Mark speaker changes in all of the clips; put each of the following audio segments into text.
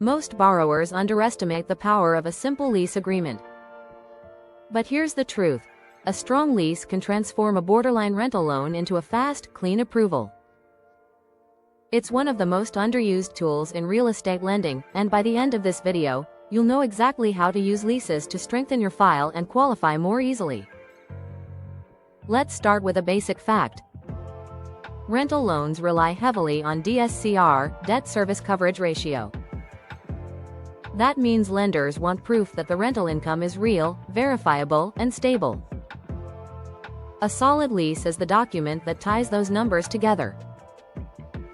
Speaker 1: Most borrowers underestimate the power of a simple lease agreement. But here's the truth. A strong lease can transform a borderline rental loan into a fast, clean approval. It's one of the most underused tools in real estate lending, and by the end of this video, you'll know exactly how to use leases to strengthen your file and qualify more easily. Let's start with a basic fact. Rental loans rely heavily on DSCR, debt service coverage ratio. That means lenders want proof that the rental income is real, verifiable, and stable. A solid lease is the document that ties those numbers together.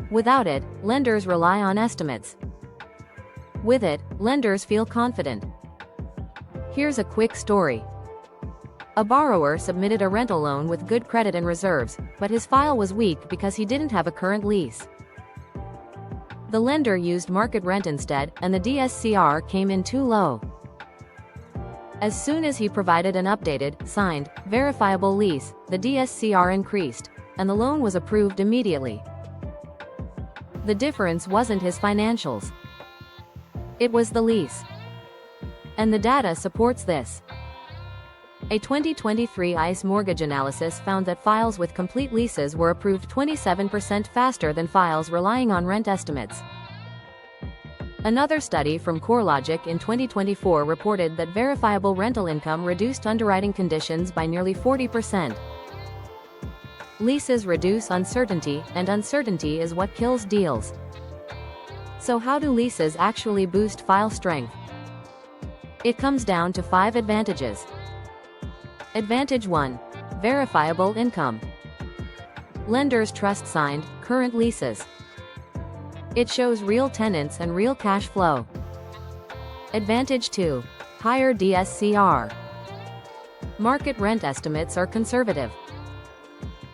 Speaker 1: Without it, lenders rely on estimates. With it, lenders feel confident. Here's a quick story. A borrower submitted a rental loan with good credit and reserves, but his file was weak because he didn't have a current lease. The lender used market rent instead, and the DSCR came in too low. As soon as he provided an updated, signed, verifiable lease, the DSCR increased, and the loan was approved immediately. The difference wasn't his financials. It was the lease. And the data supports this. A 2023 ICE mortgage analysis found that files with complete leases were approved 27% faster than files relying on rent estimates. Another study from CoreLogic in 2024 reported that verifiable rental income reduced underwriting conditions by nearly 40%. Leases reduce uncertainty, and uncertainty is what kills deals. So how do leases actually boost file strength? It comes down to 5 advantages. Advantage 1. Verifiable income. Lenders trust signed, current leases. It shows real tenants and real cash flow. Advantage 2. Higher DSCR. Market rent estimates are conservative.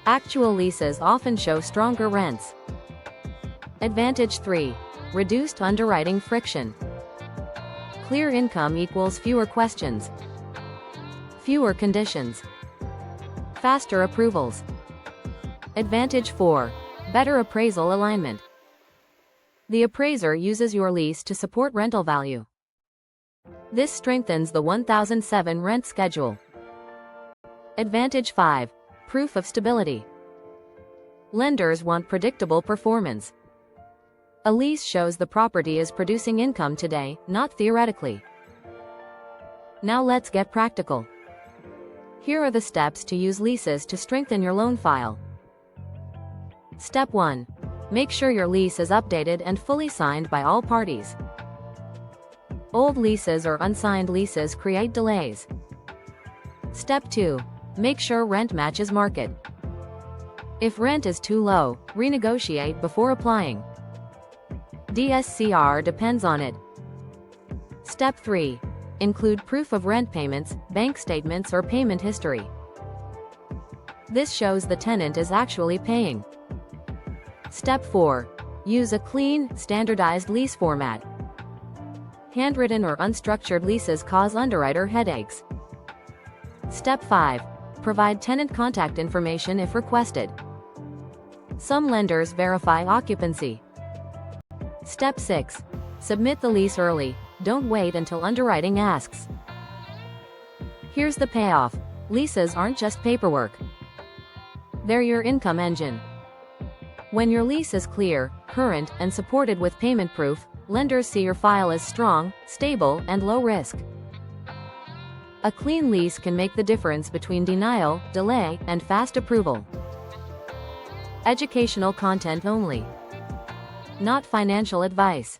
Speaker 1: Actual leases often show stronger rents. Advantage 3. Reduced underwriting friction. Clear income equals fewer questions. Fewer conditions. Faster approvals. Advantage 4. Better appraisal alignment. The appraiser uses your lease to support rental value. This strengthens the 1007 rent schedule. Advantage 5. Proof of stability. Lenders want predictable performance. A lease shows the property is producing income today, not theoretically. Now let's get practical. Here are the steps to use leases to strengthen your loan file. Step 1. Make sure your lease is updated and fully signed by all parties. Old leases or unsigned leases create delays. Step 2. Make sure rent matches market. If rent is too low, renegotiate before applying. DSCR depends on it. Step 3. Include proof of rent payments, bank statements or payment history. This shows the tenant is actually paying. Step 4. Use a clean, standardized lease format. Handwritten or unstructured leases cause underwriter headaches. Step 5. Provide tenant contact information if requested. Some lenders verify occupancy. Step 6. Submit the lease early. Don't wait until underwriting asks. Here's the payoff. Leases aren't just paperwork. They're your income engine. When your lease is clear, current, and supported with payment proof, lenders see your file as strong, stable, and low risk. A clean lease can make the difference between denial, delay, and fast approval. Educational content only. Not financial advice.